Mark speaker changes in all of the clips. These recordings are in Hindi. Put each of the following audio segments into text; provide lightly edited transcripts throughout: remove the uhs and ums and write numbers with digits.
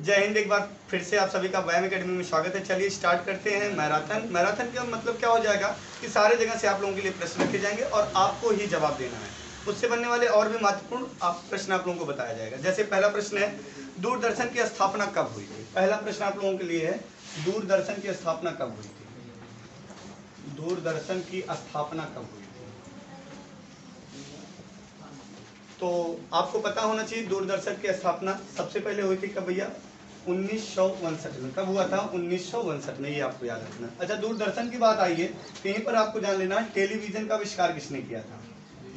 Speaker 1: जय हिंद। एक बार फिर से आप सभी का व्यायाम एकेडमी में स्वागत है। चलिए स्टार्ट करते हैं मैराथन। मैराथन का मतलब क्या हो जाएगा कि सारे जगह से आप लोगों के लिए प्रश्न रखे जाएंगे और आपको ही जवाब देना है। उससे बनने वाले और भी महत्वपूर्ण प्रश्न आप लोगों को बताया जाएगा। जैसे पहला प्रश्न है, दूरदर्शन की स्थापना कब हुई थी। पहला प्रश्न आप लोगों के लिए है, दूरदर्शन की स्थापना कब हुई थी। दूरदर्शन की स्थापना कब हुई थी? तो आपको पता होना चाहिए दूरदर्शन की स्थापना सबसे पहले हुई थी कब भैया? 1959 में। कब हुआ था? 1959 में, ये आपको याद रखना। अच्छा, दूरदर्शन की बात आई है तो यहीं पर आपको जान लेना है टेलीविजन का आविष्कार किसने किया था।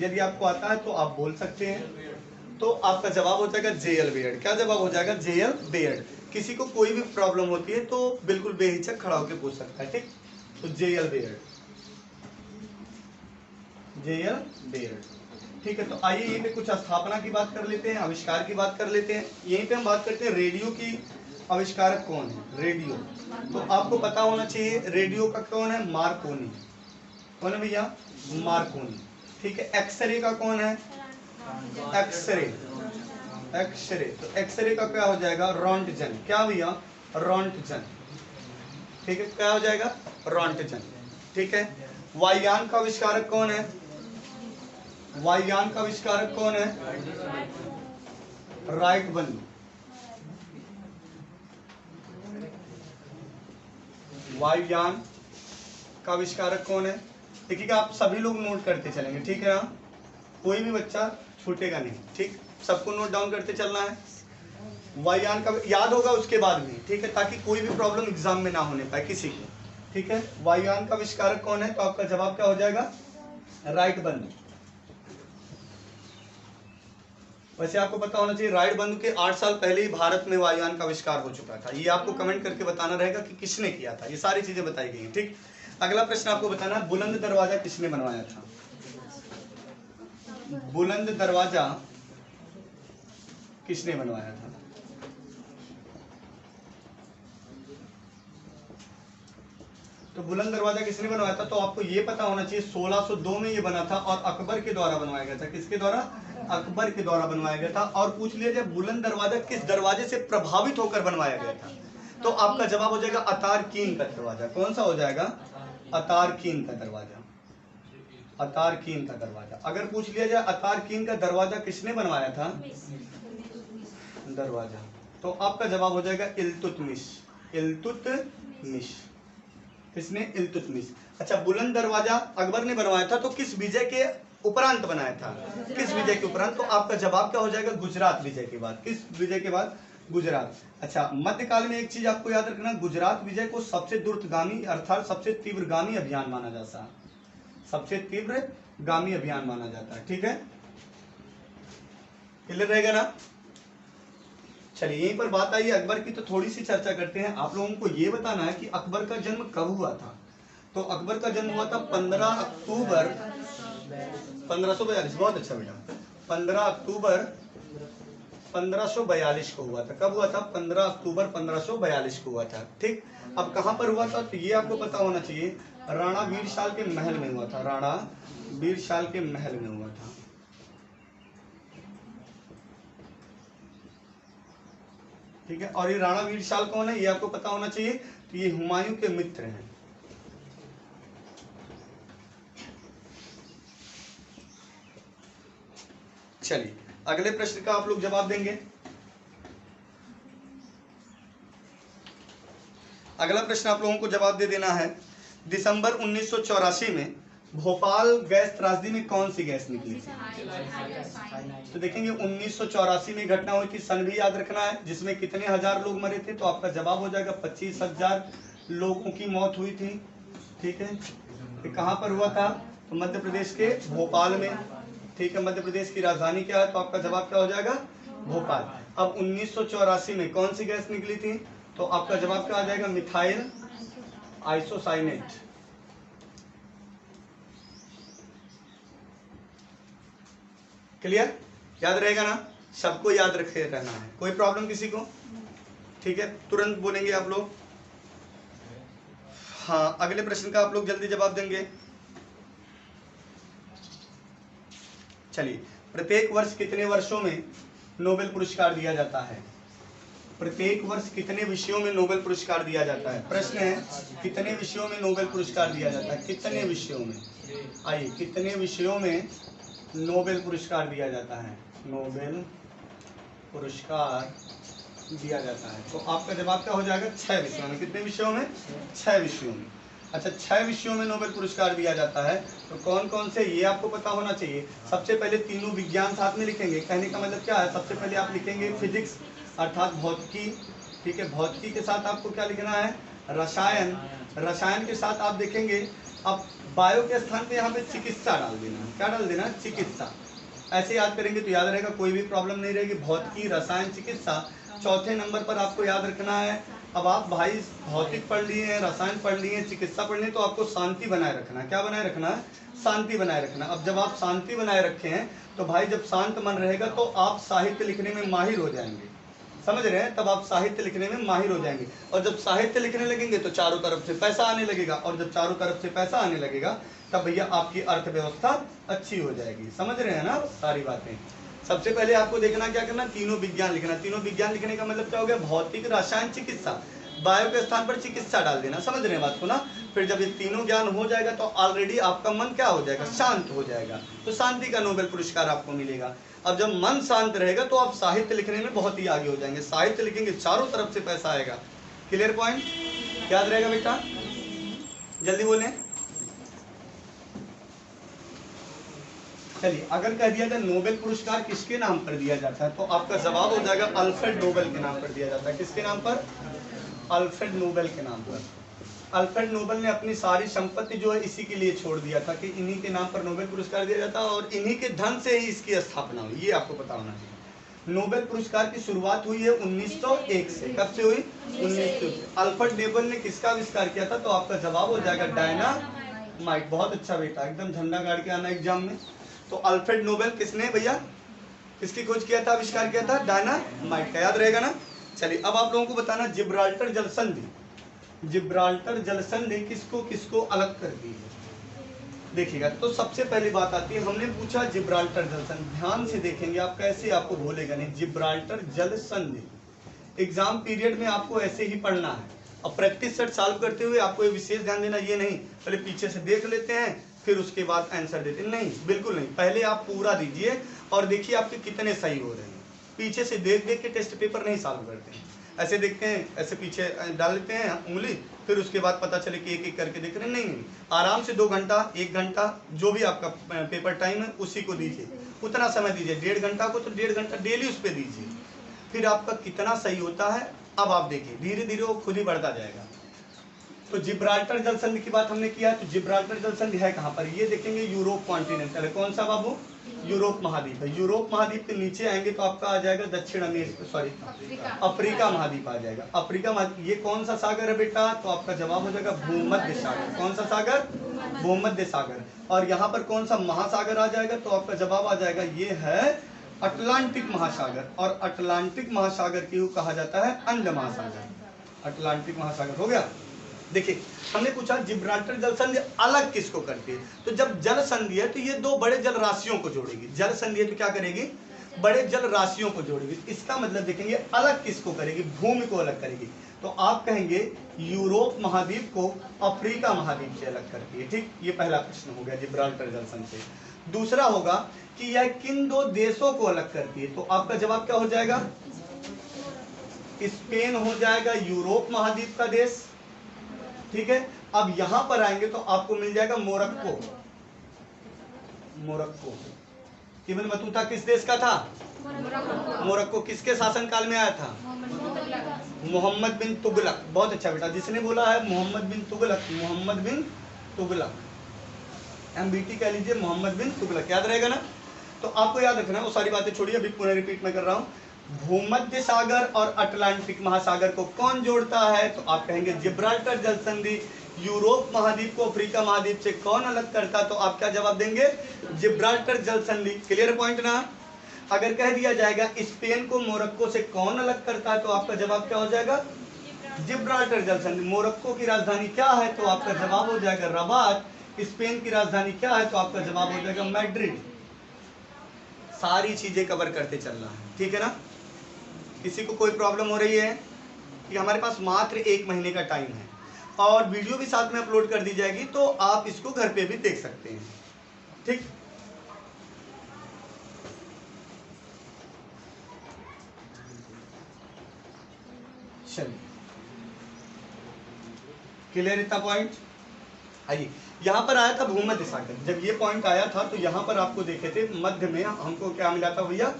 Speaker 1: यदि आपको आता है तो आप बोल सकते हैं। तो आपका जवाब हो जाएगा जे.एल. बेयर्ड। क्या जवाब हो जाएगा? जे.एल. बेयर्ड। किसी को कोई भी प्रॉब्लम होती है तो बिल्कुल बेहिचक खड़ा होकर पूछ सकता है, ठीक। तो जे.एल. बेयर्ड, जे.एल. बेयर्ड, ठीक है। तो आइए यहीं पे कुछ स्थापना की बात कर लेते हैं, आविष्कार की बात कर लेते हैं। यहीं पे हम बात करते हैं रेडियो की आविष्कारक कौन है। रेडियो, तो आपको पता होना चाहिए रेडियो का कौन है? मार्कोनी। कौन है भैया? मार्कोनी, ठीक है। एक्सरे का कौन है? एक्सरे, एक्सरे, तो एक्सरे का क्या हो जाएगा? रोंटजन। क्या भैया? रोंटजन, ठीक है। क्या हो जाएगा? रोंटजन, ठीक है। वायुयान का आविष्कारक कौन है? वायुयान का आविष्कारक कौन है? राइट बंधु। वायुयान का आविष्कारक कौन है? देखिएगा, आप सभी लोग नोट करते चलेंगे, ठीक है ना। कोई भी बच्चा छूटेगा नहीं, ठीक। सबको नोट डाउन करते चलना है। वायुयान का याद होगा उसके बाद में, ठीक है, ताकि कोई भी प्रॉब्लम एग्जाम में ना होने पाए किसी को, ठीक है। वायुयान का आविष्कारक कौन है? तो आपका जवाब क्या हो जाएगा? राइट बंधु। वैसे आपको पता होना चाहिए राइट बंधु के 8 साल पहले ही भारत में वायुयान का आविष्कार हो चुका था। ये आपको कमेंट करके बताना रहेगा कि किसने किया था। ये सारी चीजें बताई गई हैं, ठीक। अगला प्रश्न आपको बताना है, बुलंद दरवाजा किसने बनवाया था। बुलंद दरवाजा किसने बनवाया था? तो बुलंद दरवाजा किसने बनवाया था? तो आपको ये पता होना चाहिए 1602 में ये बना था और अकबर के द्वारा बनवाया गया था। किसके द्वारा? अकबर के द्वारा बनवाया गया था। और पूछ लिया जाए बुलंद दरवाजा किस दरवाजे से प्रभावित होकर बनवाया गया था, तो आपका जवाब हो जाएगा अतारकीन का दरवाजा। कौन सा हो जाएगा? अतारकीन का दरवाजा, अतारकीन का दरवाजा। अगर पूछ लिया जाए अतारकीन का दरवाजा किसने बनवाया था, दरवाजा, तो आपका जवाब हो जाएगा इल्तुतमिश। इल्तुतमिश, किसने? इल्तुतमिश। अच्छा, बुलंद दरवाजा अकबर ने बनवाया था तो किस विजय के उपरांत बनाया था? किस विजय के उपरांत? तो आपका जवाब क्या हो जाएगा? गुजरात विजय के बाद। किस विजय के बाद? गुजरात। अच्छा, मध्यकाल में एक चीज आपको याद रखना, गुजरात विजय को सबसे द्रुतगामी अर्थात सबसे तीव्रगामी अभियान माना जाता है। सबसे तीव्रगामी अभियान माना जाता है, ठीक है। क्लियर रहेगा ना। चलिए यहीं पर बात आई अकबर की, तो थोड़ी सी चर्चा करते हैं। आप लोगों को यह बताना है कि अकबर का जन्म कब हुआ था। तो अकबर का जन्म हुआ था 15 अक्टूबर 1542। बहुत अच्छा बेटा, 15 अक्टूबर 1542 को हुआ था। कब हुआ था? 15 अक्टूबर 1542 को हुआ था, ठीक। अब कहां पर हुआ था? तो ये आपको पता होना चाहिए, राणा वीरशाल के महल में हुआ था। राणा वीरशाल के महल में हुआ था, ठीक है। और ये राणा वीरशाल कौन है? ये आपको पता होना चाहिए। तो ये हुमायूं के मित्र हैं। चलिए अगले प्रश्न का आप लोग जवाब देंगे। अगला प्रश्न आप लोगों को जवाब दे देना है, दिसंबर 1984 में भोपाल गैस त्रासदी में कौन सी गैस निकली थी? तो देखेंगे 1984 में घटना हुई थी, सन भी याद रखना है, जिसमें कितने हजार लोग मरे थे। तो आपका जवाब हो जाएगा 25,000 लोगों की मौत हुई थी, ठीक है। तो कहां पर हुआ था? तो मध्य प्रदेश के भोपाल में, ठीक है। मध्य प्रदेश की राजधानी क्या है? तो आपका जवाब क्या हो जाएगा? भोपाल। अब 1984 में कौन सी गैस निकली थी? तो आपका जवाब क्या आ जाएगा? Methyl isocyanate. क्लियर? याद रहेगा ना, सबको याद रखे रहना है। कोई प्रॉब्लम किसी को? ठीक है, तुरंत बोलेंगे आप लोग। हाँ, अगले प्रश्न का आप लोग जल्दी जवाब देंगे। चलिए, प्रत्येक वर्ष कितने वर्षों में नोबेल पुरस्कार दिया जाता है? प्रत्येक वर्ष कितने विषयों में नोबेल पुरस्कार दिया जाता है? प्रश्न है कितने विषयों में नोबेल पुरस्कार दिया जाता है? कितने विषयों में? आइए, कितने विषयों में नोबेल पुरस्कार दिया जाता है? नोबेल पुरस्कार दिया जाता है। तो आपका जवाब क्या हो जाएगा? 6 विषयों में। कितने विषयों में? 6 विषयों में। अच्छा, 6 विषयों में नोबेल पुरस्कार दिया जाता है। तो कौन कौन से, ये आपको पता होना चाहिए। सबसे पहले तीनों विज्ञान साथ में लिखेंगे। कहने का मतलब क्या है? सबसे पहले आप लिखेंगे फिजिक्स अर्थात भौतिकी, ठीक है। भौतिकी के साथ आपको क्या लिखना है? रसायन। रसायन के साथ आप देखेंगे, अब बायो के स्थान पे यहाँ पे चिकित्सा डाल देना है। क्या डाल देना? चिकित्सा। ऐसे याद करेंगे तो याद रहेगा, कोई भी प्रॉब्लम नहीं रहेगी। भौतिकी, रसायन, चिकित्सा। चौथे नंबर पर आपको याद रखना है, अब आप भाई भौतिक पढ़ लिए हैं, रसायन पढ़ लिए हैं, चिकित्सा पढ़ लिए, तो आपको शांति बनाए रखना है। क्या बनाए रखना है? शांति बनाए रखना। अब जब आप शांति बनाए रखे हैं तो भाई जब शांत मन रहेगा तो आप साहित्य लिखने में माहिर हो जाएंगे। समझ रहे हैं? तब आप साहित्य लिखने में माहिर हो जाएंगे। और जब साहित्य लिखने लगेंगे तो चारों तरफ से पैसा आने लगेगा, और जब चारों तरफ से पैसा आने लगेगा तब भैया आपकी अर्थव्यवस्था अच्छी हो जाएगी। समझ रहे हैं ना सारी बातें? सबसे पहले आपको देखना क्या करना, तीनों विज्ञान लिखना। तीनों विज्ञान लिखने का मतलब क्या हो गया? भौतिक, रसायन, चिकित्सा। बायो के स्थान पर चिकित्सा डाल देना। समझ रहे हैं बात को ना? फिर जब ये तीनों ज्ञान हो जाएगा तो ऑलरेडी आपका मन क्या हो जाएगा? शांत हो जाएगा। तो शांति का नोबेल पुरस्कार आपको मिलेगा। अब जब मन शांत रहेगा तो आप साहित्य लिखने में बहुत ही आगे हो जाएंगे। साहित्य लिखेंगे, चारों तरफ से पैसा आएगा। Clear point? याद रहेगा बेटा? जल्दी बोलें। चलिए, अगर कह दिया जाए नोबेल पुरस्कार किसके नाम पर दिया जाता है तो आपका जवाब हो जाएगा अल्फ्रेड नोबेल के नाम पर दिया जाता है। किसके नाम पर? अल्फ्रेड नोबेल के नाम पर। अल्फ्रेड नोबेल ने अपनी सारी संपत्ति जो है इसी के लिए छोड़ दिया था कि इन्हीं के नाम पर नोबेल पुरस्कार दिया जाता है, और इन्हीं के धन से ही इसकी स्थापना हुई। ये आपको पता होना चाहिए। नोबेल पुरस्कार की शुरुआत हुई है 1901 से। कब से हुई? 1901 से। अल्फ्रेड नोबेल ने किसका आविष्कार किया था तो आपका जवाब हो जाएगा डायनामाइट। बहुत अच्छा बेटा, एकदम झंडा गाड़ के आना एग्जाम में। तो अल्फ्रेड नोबेल किसने भैया, किसकी खोज किया था, आविष्कार किया था? डायनामाइट का। याद रहेगा ना? चलिए, अब आप लोगों को बताना जिब्राल्टर जल संधि। जिब्राल्टर जल संधि किसको किसको अलग करती है? देखिएगा, तो सबसे पहली बात आती है, हमने पूछा जिब्राल्टर जल संधि। ध्यान से देखेंगे आप, कैसे आपको भूलेगा नहीं। जिब्राल्टर जल संधि एग्जाम पीरियड में आपको ऐसे ही पढ़ना है। अब प्रैक्टिस सेट सॉल्व करते हुए आपको ये विशेष ध्यान देना, ये नहीं पहले पीछे से देख लेते हैं फिर उसके बाद आंसर देते हैं, नहीं, बिल्कुल नहीं। पहले आप पूरा दीजिए और देखिए आपके कितने सही हो रहे हैं। पीछे से देख देख के टेस्ट पेपर नहीं सॉल्व करते हैं। ऐसे देखते हैं, ऐसे पीछे डाल लेते हैं उंगली, फिर उसके बाद पता चले कि एक एक करके देख रहे हैं। नहीं, आराम से 2 घंटा 1 घंटा जो भी आपका पेपर टाइम है उसी को दीजिए, उतना समय दीजिए। 1.5 घंटा को तो 1.5 घंटा डेली उस पर दीजिए, फिर आपका कितना सही होता है अब आप देखिए, धीरे धीरे वो खुद ही बढ़ता जाएगा। तो जिब्राल्टर जल संधि की बात हमने किया, तो जिब्राल्टर जल संधि है कहाँ पर? ये देखेंगे यूरोप कॉन्टिनेंटल है। कौन सा बाबू? यूरोप महाद्वीप है। यूरोप महाद्वीप के नीचे आएंगे तो आपका आ जाएगा दक्षिण अमेरिका, अफ्रीका महाद्वीप आ जाएगा। अफ्रीका महाद्वीप, ये कौन सा सागर है बेटा? तो आपका जवाब हो जाएगा भूमध्य सागर। कौन सा सागर? भूमध्य सागर। और यहाँ पर कौन सा महासागर आ जाएगा? तो आपका जवाब आ जाएगा ये है अटलांटिक महासागर। और अटलांटिक महासागर की कहा जाता है अंड महासागर। अटलांटिक महासागर हो गया। देखिए, हमने पूछा जिब्राल्टर जल संधि अलग किसको करती है, तो जब जल संधि है तो ये 2 बड़े जल राशियों को जोड़ेगी। जल संधि है तो क्या करेगी? बड़े जल राशियों को जोड़ेगी। इसका मतलब देखेंगे अलग किसको करेगी? भूमि को अलग करेगी। तो आप कहेंगे यूरोप महाद्वीप को अफ्रीका महाद्वीप से अलग करती है। ठीक, ये पहला प्रश्न हो गया जिब्राल्टर जल संधि से। दूसरा होगा कि यह किन 2 देशों को अलग करती है, तो आपका जवाब क्या हो जाएगा? स्पेन हो जाएगा यूरोप महाद्वीप का देश। ठीक है, अब यहां पर आएंगे तो आपको मिल जाएगा मोरक्को। मोरक्को इब्न बतूता किस देश का था? मोरक्को। किसके शासनकाल में आया था? मोहम्मद बिन तुगलक। बहुत अच्छा बेटा, जिसने बोला है मोहम्मद बिन तुगलक, मोहम्मद बिन तुगलक, MBT कह लीजिए, मोहम्मद बिन तुगलक। याद रहेगा ना? तो आपको याद रखना, वो सारी बातें छोड़िए, अभी पुनः रिपीट मैं कर रहा हूँ। भूमध्य सागर और अटलांटिक महासागर को कौन जोड़ता है? तो आप कहेंगे जिब्राल्टर जल संधि। यूरोप महाद्वीप को अफ्रीका महाद्वीप से कौन अलग करता? तो आप क्या जवाब देंगे? जिब्राल्टर जल संधि। क्लियर पॉइंट ना? अगर कह दिया जाएगा स्पेन को मोरक्को से कौन अलग करता है, तो आपका जवाब क्या हो जाएगा? जिब्राल्टर जल संधि। मोरक्को की राजधानी क्या है? तो आपका जवाब हो जाएगा रबात। स्पेन की राजधानी क्या है? तो आपका जवाब हो जाएगा मैड्रिड। सारी चीजें कवर करते चलना है, ठीक है ना? किसी को कोई प्रॉब्लम हो रही है कि हमारे पास मात्र 1 महीने का टाइम है और वीडियो भी साथ में अपलोड कर दी जाएगी, तो आप इसको घर पे भी देख सकते हैं। ठीक, चलिए क्लियर इतना पॉइंट। आइए, यहाँ पर आया था भूमध्य सागर। जब ये पॉइंट आया था तो यहाँ पर आपको देखे थे मध्य में हमको क्या मिला था भैया,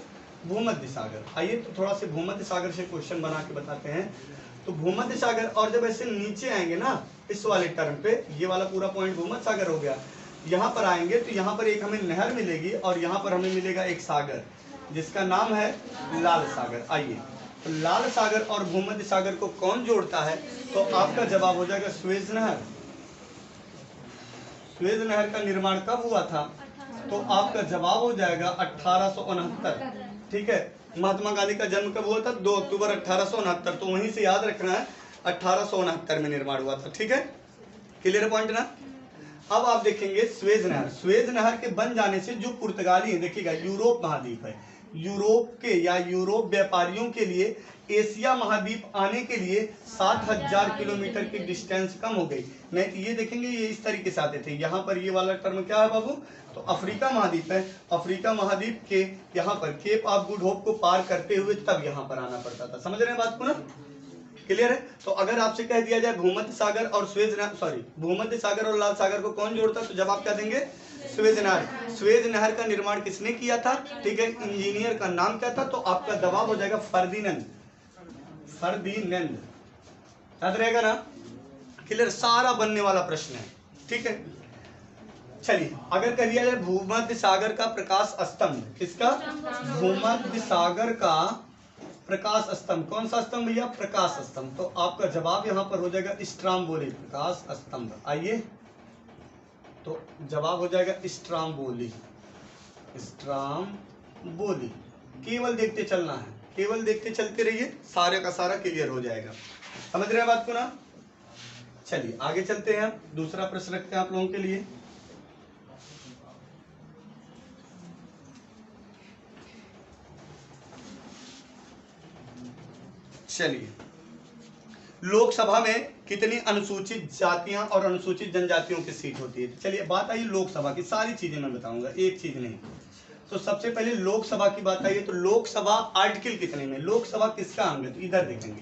Speaker 1: भूमध्य सागर। आइए तो थोड़ा से भूमध्य सागर से क्वेश्चन बना के बताते हैं। तो भूमध्य सागर, और जब ऐसे नीचे आएंगे ना इस वाले टर्म पे, ये वाला पूरा पॉइंट भूमध्य सागर हो गया। यहाँ पर आएंगे तो यहाँ पर एक हमें नहर मिलेगी और यहाँ पर हमें मिलेगा एक सागर जिसका नाम है लाल सागर। आइए, तो लाल सागर और भूमध्य सागर को कौन जोड़ता है, तो आपका जवाब हो जाएगा स्वेज नहर। स्वेज नहर का निर्माण कब हुआ था, तो आपका जवाब हो जाएगा 1869। ठीक है, महात्मा गांधी का जन्म कब हुआ था, 2 अक्टूबर 1869। तो वहीं से याद रखना है 1869 में निर्माण हुआ था। ठीक है, क्लियर पॉइंट ना। अब आप देखेंगे स्वेज नहर। स्वेज नहर के बन जाने से जो पुर्तगाली है, देखिएगा यूरोप महाद्वीप है, यूरोप के या यूरोप व्यापारियों के लिए एशिया महाद्वीप आने के लिए 7000 किलोमीटर की डिस्टेंस कम हो गई। नहीं तो ये देखेंगे ये इस तरीके से आते थे। यहाँ पर ये वाला टर्म क्या है बाबू, तो अफ्रीका महाद्वीप है। अफ्रीका महाद्वीप के यहाँ पर केप ऑफ गुड होप को पार करते हुए तब यहाँ पर आना पड़ता था। समझ रहे हैं बात को ना, क्लियर है। तो अगर आपसे कह दिया जाए भूमध्य सागर और भूमध्य सागर और लाल सागर को कौन जोड़ता, तो जवाब क्या देंगे, स्वेज नहर। स्वेज नहर का निर्माण किसने किया था, ठीक है, इंजीनियर का नाम क्या था, तो आपका जवाब हो जाएगा फर्दिनंद। फर्दिनंद याद रहेगा ना, क्लियर। सारा बनने वाला प्रश्न है। ठीक है, चलिए अगर कह दिया जाए भूमध्य सागर का प्रकाश स्तंभ, किसका, भूमध्य सागर का प्रकाश स्तंभ, कौन सा स्तंभ भैया, प्रकाश स्तंभ। तो आपका जवाब यहाँ पर हो जाएगा स्ट्राम्बोली, प्रकाश स्तंभ। आइए, तो जवाब हो जाएगा स्ट्राम्बोली, स्ट्राम्बोली। केवल देखते चलना है, केवल देखते चलते रहिए, सारे का सारा क्लियर हो जाएगा। समझ रहे हैं बात को ना। चलिए आगे चलते हैं, दूसरा प्रश्न रखते हैं आप लोगों के लिए। चलिए, लोकसभा में कितनी अनुसूचित जातियां और अनुसूचित जनजातियों की सीट होती है। चलिए बात आई लोकसभा की, सारी चीजें मैं बताऊंगा, एक चीज नहीं। तो सबसे पहले लोकसभा की बात आई है, तो लोकसभा आर्टिकल कितने में, लोकसभा किसका अंग है, तो इधर देखेंगे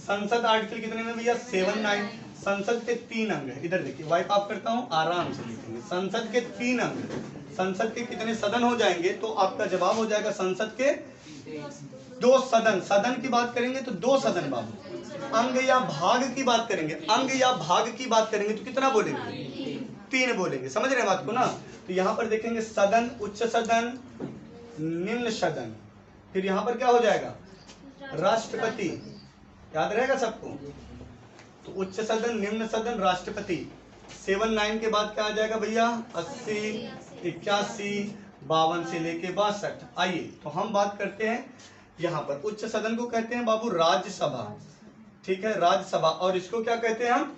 Speaker 1: संसद आर्टिकल कितने में भैया, 79। संसद के 3 अंग है, इधर देखिए, वाइप ऑफ करता हूं, आराम से लिखेंगे। संसद के 3 अंग, संसद के कितने सदन हो जाएंगे, तो आपका जवाब हो जाएगा संसद के 2 सदन। सदन की बात करेंगे तो 2 सदन बाबू। अंग या भाग की बात करेंगे, अंग या भाग की बात करेंगे तो कितना बोलेंगे, 3 बोलेंगे। समझ रहे हैं बात को ना। तो यहाँ पर देखेंगे सदन, उच्च सदन, निम्न सदन, फिर यहाँ पर क्या हो जाएगा, राष्ट्रपति। याद रहेगा सबको, तो उच्च सदन, निम्न सदन, राष्ट्रपति। 79 के बाद क्या आ जाएगा भैया, 80, 81, 52 से लेके 62। आइए तो हम बात करते हैं यहाँ पर उच्च सदन को कहते हैं बाबू राज्यसभा। ठीक है, राज्यसभा। और इसको क्या कहते हैं हम,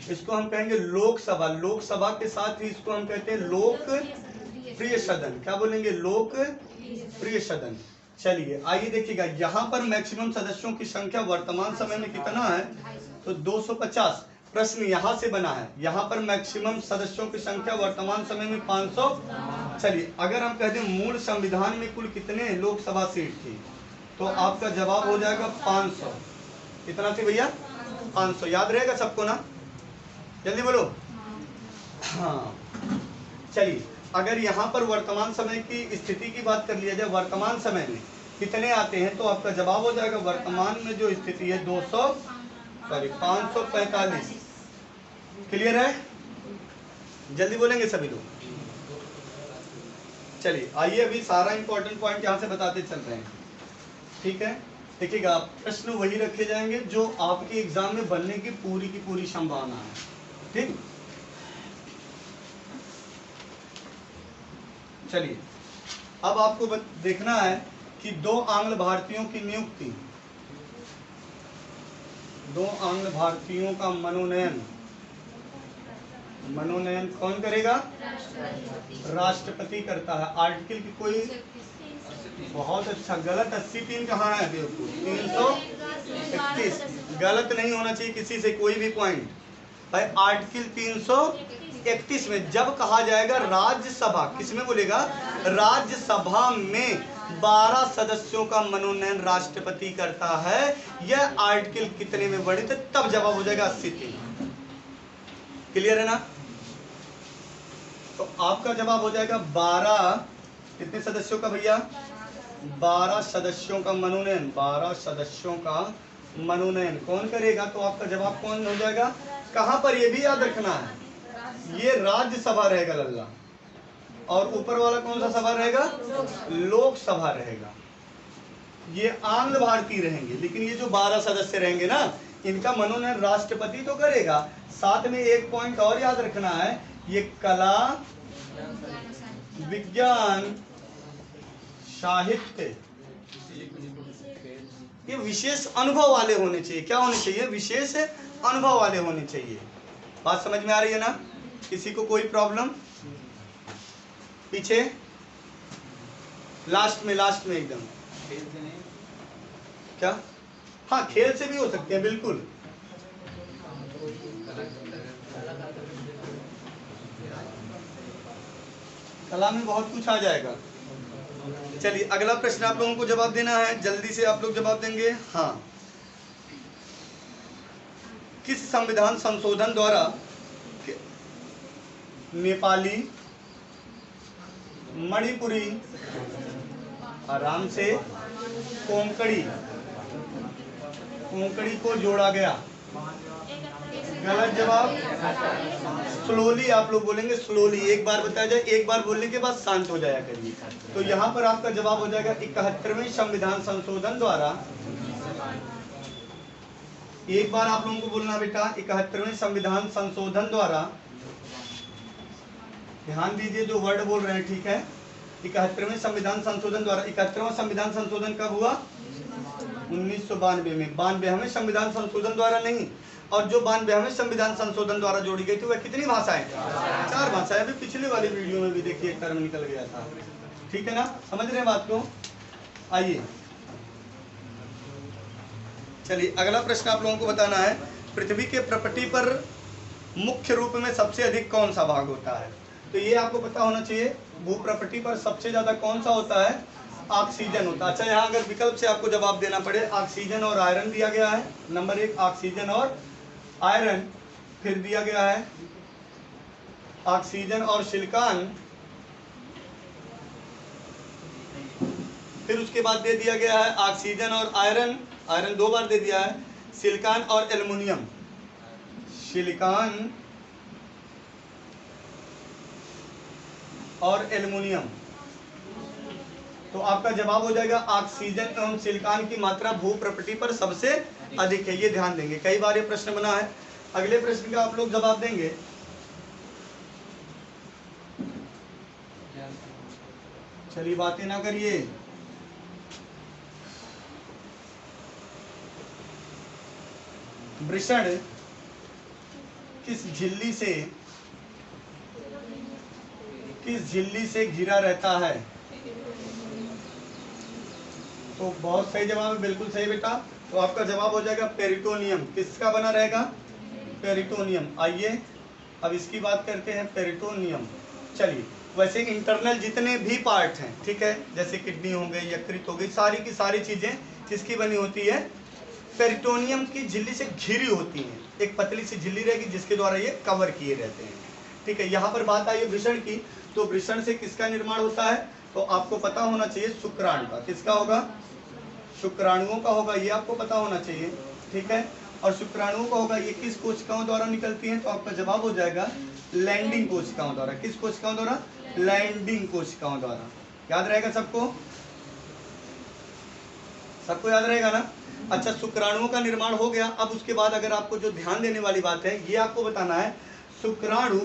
Speaker 1: इसको हम कहेंगे लोकसभा। लोकसभा के साथ ही इसको हम कहते हैं लोकप्रिय सदन। क्या बोलेंगे, लोकप्रिय सदन। चलिए आइए देखिएगा, यहाँ पर मैक्सिमम सदस्यों की संख्या वर्तमान समय में कितना है, तो 250। प्रश्न यहाँ से बना है, यहाँ पर मैक्सिमम सदस्यों की संख्या वर्तमान समय में 500। चलिए अगर हम कहते हैं मूल संविधान में कुल कितने लोकसभा सीट थी, तो आपका जवाब हो जाएगा 500। कितना थी भैया, 500। याद रहेगा सबको ना, जल्दी बोलो। हाँ, चलिए अगर यहाँ पर वर्तमान समय की स्थिति की बात कर लिया जाए, वर्तमान समय में कितने आते हैं, तो आपका जवाब हो जाएगा वर्तमान में जो स्थिति है 545। क्लियर है, जल्दी बोलेंगे सभी लोग। चलिए आइए अभी सारा इंपॉर्टेंट पॉइंट यहाँ से बताते चल रहे हैं। ठीक है, देखिएगा प्रश्न वही रखे जाएंगे जो आपके एग्जाम में बनने की पूरी संभावना है। ठीक, चलिए अब आपको देखना है कि 2 आंग्ल भारतीयों की नियुक्ति, 2 आंग्ल भारतीयों का मनोनयन कौन करेगा, राष्ट्रपति करता है। आर्टिकल की कोई बहुत अच्छा, गलत 83 कहाँ है बेवकूफ, 331 गलत नहीं होना चाहिए किसी से कोई भी पॉइंट। भाई आर्टिकल 331 में जब कहा जाएगा राज्यसभा, किसमें बोलेगा, राज्यसभा में 12 सदस्यों का मनोनयन राष्ट्रपति करता है, यह आर्टिकल कितने में वर्णित है, तब जवाब हो जाएगा 83। क्लियर है ना? तो आपका जवाब हो जाएगा 12, कितने सदस्यों का भैया, 12 सदस्यों का मनोनयन, 12 सदस्यों का मनोनयन कौन करेगा, तो आपका जवाब कौन हो जाएगा, कहां पर, ये भी याद रखना है, ये राज्यसभा रहेगा लल्ला, और ऊपर वाला कौन सा सभा रहेगा, लोकसभा रहेगा। ये आंग्ल भारतीय रहेंगे, लेकिन ये जो 12 सदस्य रहेंगे ना, इनका मनोनयन राष्ट्रपति तो करेगा। साथ में एक पॉइंट और याद रखना है, ये कला, विज्ञान, साहित्य, ये विशेष अनुभव वाले होने चाहिए। क्या होने चाहिए, विशेष अनुभव वाले होने चाहिए। बात समझ में आ रही है ना? किसी को कोई प्रॉब्लम? पीछे लास्ट में एकदम, क्या, हाँ खेल से भी हो सकते हैं बिल्कुल। कला में बहुत कुछ आ जाएगा। चलिए अगला प्रश्न आप लोगों को जवाब देना है, जल्दी से आप लोग जवाब देंगे। हाँ, किस संविधान संशोधन द्वारा नेपाली, मणिपुरी, आराम से, कोंकणी को जोड़ा गया? गलत जवाब, स्लोली आप लोग बोलेंगे, स्लोली, एक बार बताया जाए, एक बार बोलने के बाद शांत हो जाया करिए। तो यहाँ पर आपका जवाब हो जाएगा 71वें संविधान संशोधन द्वारा। एक बार आप लोगों को बोलना बेटा, 71वें संविधान संशोधन द्वारा, ध्यान दीजिए जो वर्ड बोल रहे हैं, ठीक है। 71वें संविधान संशोधन द्वारा, 71वां संविधान संशोधन कब हुआ, 1992 में। 92वें संविधान संशोधन द्वारा नहीं, और जो 92वें संविधान संशोधन द्वारा जोड़ी गई थी वह कितनी भाषाएं, 4 भाषाएं। अभी पिछले वाली वीडियो में भी देखिए एक टर्म निकल गया था, ठीक है ना, समझ रहे हैं बात को। आइए चलिए अगला प्रश्न आप लोगों को बताना है, पृथ्वी के प्रपटी पर मुख्य रूप में सबसे अधिक कौन सा भाग होता है? तो ये आपको पता होना चाहिए, भूप्रपटी पर सबसे ज्यादा कौन सा होता है, ऑक्सीजन होता है। अच्छा, यहाँ अगर विकल्प से आपको जवाब देना पड़े, ऑक्सीजन और आयरन दिया गया है, नंबर 1 ऑक्सीजन और आयरन, फिर दिया गया है ऑक्सीजन और सिलिकॉन, फिर उसके बाद दे दिया गया है ऑक्सीजन और आयरन, आयरन 2 बार दे दिया है, सिलिकॉन और एल्युमिनियम, सिलिकॉन और एल्युमिनियम। तो आपका जवाब हो जाएगा ऑक्सीजन एवं सिलिकॉन की मात्रा भूप्रपटी पर सबसे अधिक है, ये ध्यान देंगे, कई बार ये प्रश्न बना है। अगले प्रश्न का आप लोग जवाब देंगे। चलिए बातें ना करिए, वृषण किस झिल्ली से घिरा रहता है? तो बहुत सही जवाब है, बिल्कुल सही बेटा। तो आपका जवाब हो जाएगा पेरिटोनियम। किसका बना रहेगा? पेरिटोनियम। आइए अब इसकी बात करते हैं, पेरिटोनियम। चलिए, वैसे इंटरनल जितने भी पार्ट हैं, ठीक है, जैसे किडनी हो गई, यकृत हो गई, सारी की सारी चीजें किसकी बनी होती है? पेरिटोनियम की झिल्ली से घिरी होती हैं। एक पतली सी झिल्ली रहेगी जिसके द्वारा ये कवर किए रहते हैं, ठीक है। यहाँ पर बात आई है वृषण की, तो वृषण से किसका निर्माण होता है? तो आपको पता होना चाहिए शुक्राणु का। किसका होगा? शुक्राणुओं का होगा, ये आपको पता होना चाहिए, ठीक है। और शुक्राणुओं का होगा, ये किस कोशिकाओं द्वारा निकलती हैं? तो आपका जवाब हो जाएगा लैंडिंग कोशिकाओं द्वारा। किस कोशिकाओं द्वारा? लैंडिंग कोशिकाओं द्वारा। याद रहेगा सबको? सबको याद रहेगा ना? अच्छा, शुक्राणुओं का निर्माण हो गया। अब उसके बाद अगर आपको जो ध्यान देने वाली बात है, ये आपको बताना है, शुक्राणु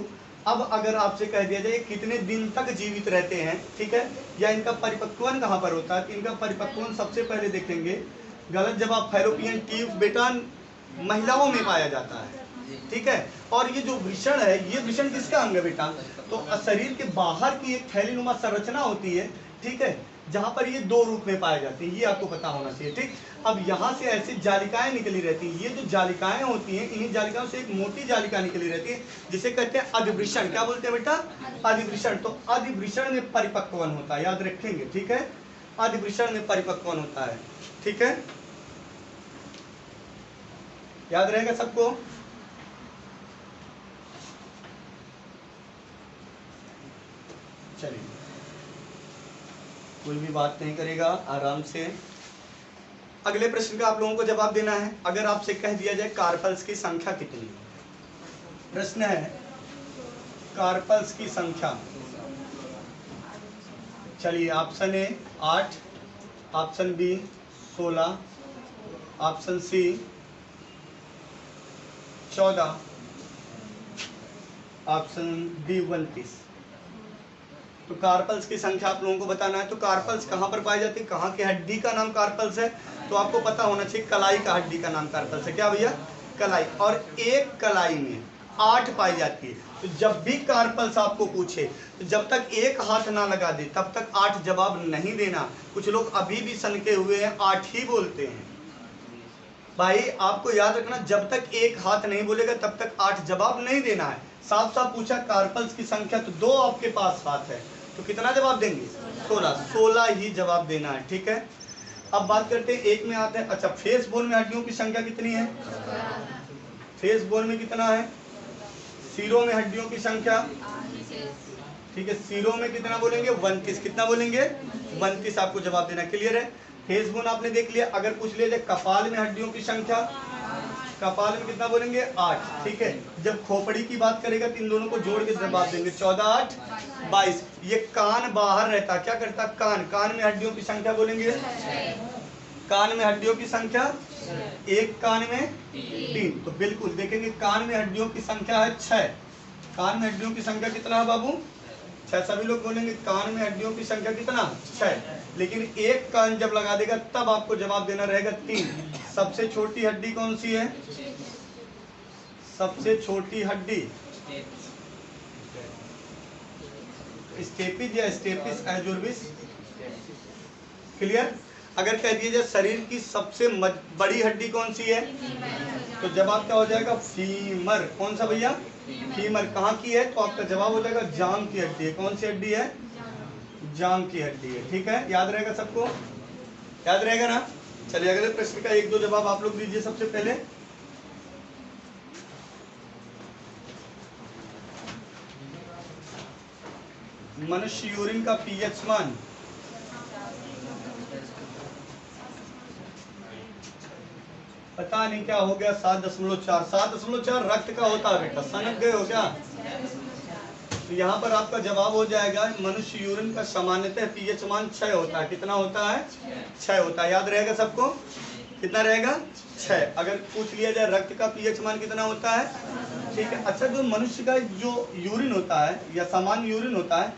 Speaker 1: अब अगर आपसे कह दिया जाए कितने दिन तक जीवित रहते हैं, ठीक है, या इनका परिपक्वन कहाँ पर होता है? इनका परिपक्वन सबसे पहले देखेंगे, गलत जवाब, फैलोपियन ट्यूब बेटा महिलाओं में पाया जाता है, ठीक है। और ये जो वृषण है, ये वृषण किसका अंग है बेटा? तो शरीर के बाहर की एक थैलीनुमा संरचना होती है, ठीक है, जहां पर ये दो रूप में पाए जाते हैं, ये आपको पता होना चाहिए। ठीक, अब यहाँ से ऐसी जालिकाएं निकली रहती हैं। ये जो जालिकाएं होती हैं, इन्हीं जालिकाओं से एक मोटी जालिका निकली रहती है जिसे कहते हैं अधिवृषण। क्या बोलते हैं बेटा? अधिवृषण। तो अधिवृषण में परिपक्वन होता है, याद रखेंगे। ठीक है, अधिवृषण में परिपक्वन होता है। ठीक है, याद रहेगा सबको? चलिए, कोई भी बात नहीं करेगा, आराम से। अगले प्रश्न का आप लोगों को जवाब देना है। अगर आपसे कह दिया जाए कार्पल्स की संख्या कितनी, प्रश्न है कार्पल्स की संख्या। चलिए, option A 8, option B 16, option C 14, option D 29। तो कार्पल्स की संख्या आप लोगों को बताना है। तो कार्पल्स कहाँ पर पाई जाती है, कहाँ की हड्डी का नाम कार्पल्स है? तो आपको पता होना चाहिए कलाई का हड्डी का नाम कार्पल्स है। क्या भैया? कलाई। और एक कलाई में 8 पाई जाती है। तो जब भी कार्पल्स आपको पूछे तो जब तक एक हाथ ना लगा दे तब तक 8 जवाब नहीं देना। कुछ लोग अभी भी सनके हुए हैं, 8 ही बोलते हैं। भाई आपको याद रखना, जब तक एक हाथ नहीं बोलेगा तब तक 8 जवाब नहीं देना है। साफ साफ पूछा कार्पल्स की संख्या, तो 2 आपके पास हाथ है, तो कितना जवाब देंगे? 16 ही जवाब देना है। ठीक है, अब बात करते हैं एक में आते हैं। अच्छा, फेस बोन में हड्डियों की संख्या कितनी है? फेस बोन में कितना है? सिरों में हड्डियों की संख्या, ठीक है, सिरों में कितना बोलेंगे? 29। कितना बोलेंगे? 29 आपको जवाब देना। क्लियर है? फेस बोन आपने देख लिया। अगर पूछ लिया जाए कपाल में हड्डियों की संख्या, कपाल में कितना बोलेंगे? 8। ठीक है, जब खोपड़ी की बात करेगा तो इन दोनों को जोड़ के जवाब देंगे। 14 8 22। ये कान बाहर रहता, क्या करता? कान। कान में हड्डियों की संख्या बोलेंगे? कान में हड्डियों की संख्या, एक कान में 3। तो बिल्कुल देखेंगे कान में हड्डियों की संख्या है 6। कान में हड्डियों की संख्या कितना है बाबू? 6। सभी लोग बोलेंगे कान में हड्डियों की संख्या कितना? 6। लेकिन एक कान जब लगा देगा तब आपको जवाब देना रहेगा 3। सबसे छोटी हड्डी कौन सी है? सबसे छोटी हड्डी स्टेपिस या स्टेपिस एजुर्बिस। क्लियर? अगर कह दिया जाए शरीर की सबसे बड़ी हड्डी कौन सी है, तो जवाब क्या हो जाएगा? फीमर। कौन सा भैया? फीमर। कहाँ की है? तो आपका जवाब हो जाएगा जांघ की हड्डी है। कौन सी हड्डी है? जांघ की हड्डी है। ठीक है, याद रहेगा सबको? याद रहेगा ना? चलिए, अगले प्रश्न का 1-2 जवाब आप लोग दीजिए। सबसे पहले मनुष्य यूरिन का पीएच मान पता नहीं क्या हो गया, 7.4। 7.4 रक्त का होता है बेटा, सनक गए हो क्या? तो यहाँ पर आपका जवाब हो जाएगा मनुष्य यूरिन का सामान्यतः पीएच मान 6 होता है। कितना होता है? 6 होता है। याद रहेगा सबको? कितना रहेगा? 6। अगर पूछ लिया जाए रक्त का पीएच मान कितना होता है? ठीक है। अच्छा, जो मनुष्य का जो यूरिन होता है या सामान्य यूरिन होता है,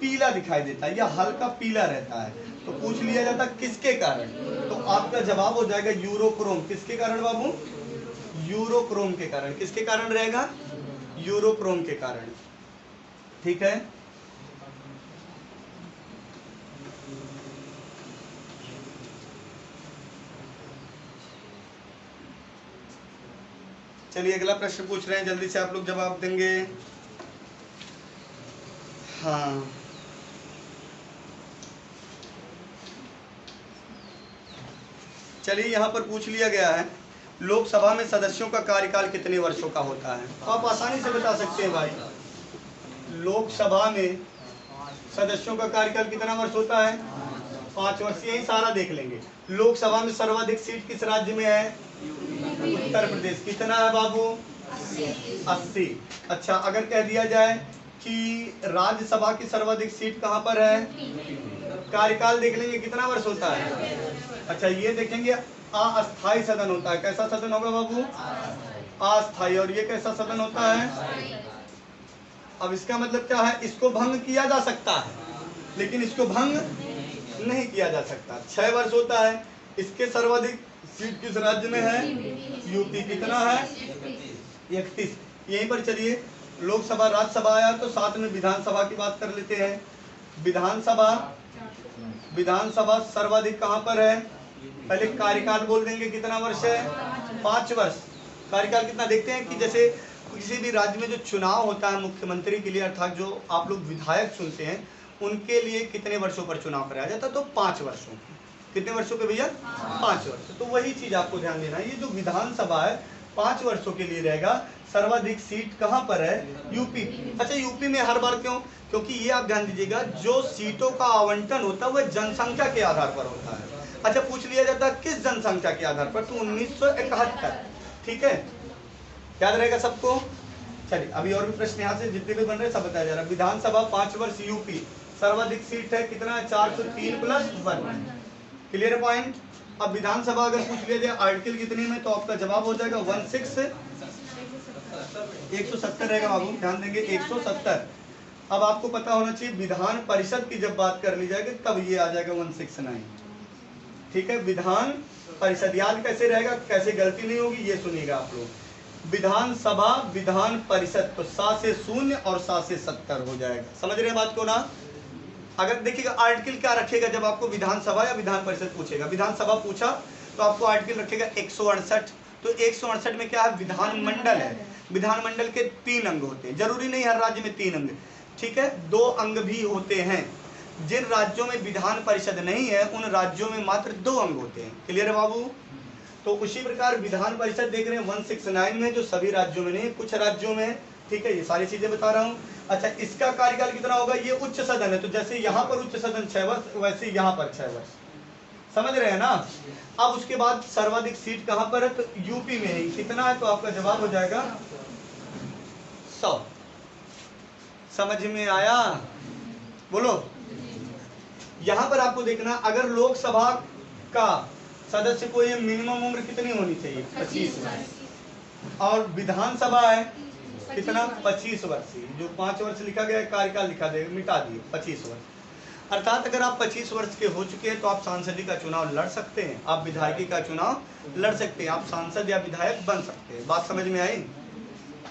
Speaker 1: पीला दिखाई देता है या हल्का पीला रहता है, तो पूछ लिया जाता किसके कारण, तो आपका जवाब हो जाएगा यूरोक्रोम। किसके कारण बाबू? यूरोक्रोम के कारण। किसके कारण रहेगा? यूरोक्रोम के कारण। ठीक है, चलिए अगला प्रश्न पूछ रहे हैं, जल्दी से आप लोग जवाब देंगे। हाँ, चलिए यहाँ पर पूछ लिया गया है लोकसभा में सदस्यों का कार्यकाल कितने वर्षों का होता है? तो आप आसानी से बता सकते हैं भाई, लोकसभा में सदस्यों का कार्यकाल कितना वर्ष होता है? 5 वर्ष। यही सारा देख लेंगे। लोकसभा में सर्वाधिक सीट किस राज्य में है? उत्तर प्रदेश। कितना है बाबू? 80। अच्छा, अगर कह दिया जाए कि राज्यसभा की सर्वाधिक सीट कहाँ पर है? कार्यकाल देख लेंगे कितना वर्ष होता है। अच्छा, ये देखेंगे अस्थायी सदन होता है। कैसा सदन होगा बाबू? अस्थायी। और ये कैसा सदन होता है? अब इसका मतलब क्या है? इसको भंग किया जा सकता है लेकिन इसको भंग नहीं किया जा सकता। 6 वर्ष होता है। इसके सर्वाधिक सीट किस राज्य में है? यूपी। कितना है? 31। यहीं पर चलिए, लोकसभा राज्यसभा आया तो साथ में विधानसभा की बात कर लेते हैं। विधानसभा विधानसभा सर्वाधिक कहाँ पर है? पहले कार्यकाल बोल देंगे कितना वर्ष है? 5 वर्ष। कार्यकाल कितना देखते हैं कि जैसे किसी भी राज्य में जो चुनाव होता है मुख्यमंत्री के लिए, अर्थात जो आप लोग विधायक चुनते हैं, उनके लिए कितने वर्षों पर चुनाव कराया जाता है? तो 5 वर्षों। कितने वर्षों के भैया? 5 वर्ष। तो वही चीज आपको ध्यान देना है, ये जो विधानसभा है 5 वर्षों के लिए रहेगा। सर्वाधिक सीट कहाँ पर है? यूपी। अच्छा, यूपी में हर बार क्यों? क्योंकि ये आप ध्यान दीजिएगा, जो सीटों का आवंटन होता है वह जनसंख्या के आधार पर होता है। अच्छा, पूछ लिया जाता है किस जनसंख्या के आधार पर? तो 1971। ठीक है, याद रहेगा सबको। चलिए, अभी और भी प्रश्न यहाँ से जितने भी बन रहे हैं सब बताया जा रहा है। विधानसभा 5 वर्ष यूपी, सर्वाधिक सीट है कितना? 403 + 1। क्लियर है पॉइंट? अब विधानसभा अगर पूछ लिया जाए आर्टिकल कितने में, तो आपका जवाब हो जाएगा 170 रहेगा बाबू, ध्यान देंगे 170। अब आपको पता होना चाहिए विधान परिषद की जब बात कर ली जाएगी तब ये आ जाएगा 169। ठीक है, विधान परिषद याद कैसे रहेगा, कैसे गलती नहीं होगी, ये सुनिएगा आप लोग। विधानसभा विधान परिषद, तो 7 से 0 और 7 से 70 हो जाएगा। समझ रहे हैं बात को ना? अगर देखिएगा आर्टिकल क्या रखेगा जब आपको विधानसभा या विधान परिषद पूछेगा। विधानसभा पूछा तो आपको आर्टिकल रखेगा 168। तो 168 में क्या है? विधानमंडल है। विधानमंडल के 3 अंग होते हैं, जरूरी नहीं हर राज्य में 3 अंग, ठीक है, 2 अंग भी होते हैं। जिन राज्यों में विधान परिषद नहीं है उन राज्यों में मात्र 2 अंग होते हैं। क्लियर है बाबू? तो उसी प्रकार विधान परिषद देख रहे हैं 169 में, जो सभी राज्यों में नहीं, कुछ राज्यों में। ठीक है, ये सारी चीजें बता रहा हूँ। अच्छा, इसका कार्यकाल कितना होगा? ये उच्च सदन है, तो जैसे यहाँ पर उच्च सदन 6 वर्ष, वैसे यहाँ पर 6 वर्ष। समझ रहे हैं ना? अब उसके बाद सर्वाधिक सीट कहाँ पर है? तो यूपी में ही। कितना है? तो आपका जवाब हो जाएगा 100। समझ में आया? बोलो। यहाँ पर आपको देखना, अगर लोकसभा का सदस्य को ये मिनिमम उम्र कितनी होनी चाहिए? 25 वर्ष। और विधानसभा है कितना? 25 वर्ष। जो 5 वर्ष लिखा गया है कार्यकाल लिखा दे, मिटा दिए 25 वर्ष। अर्थात अगर आप 25 वर्ष के हो चुके हैं तो आप सांसदी का चुनाव लड़ सकते हैं, आप विधायकी का चुनाव लड़ सकते हैं, आप सांसद या विधायक बन सकते हैं। बात समझ में आई?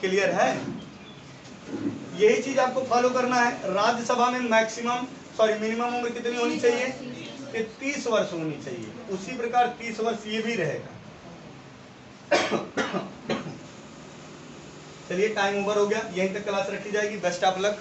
Speaker 1: क्लियर है? यही चीज आपको फॉलो करना है। राज्यसभा में मिनिमम उम्र कितनी होनी चाहिए? 30 वर्ष होनी चाहिए। उसी प्रकार 30 वर्ष ये भी रहेगा। चलिए, टाइम ओवर हो गया, यहीं तक क्लास रखी जाएगी। Best of luck.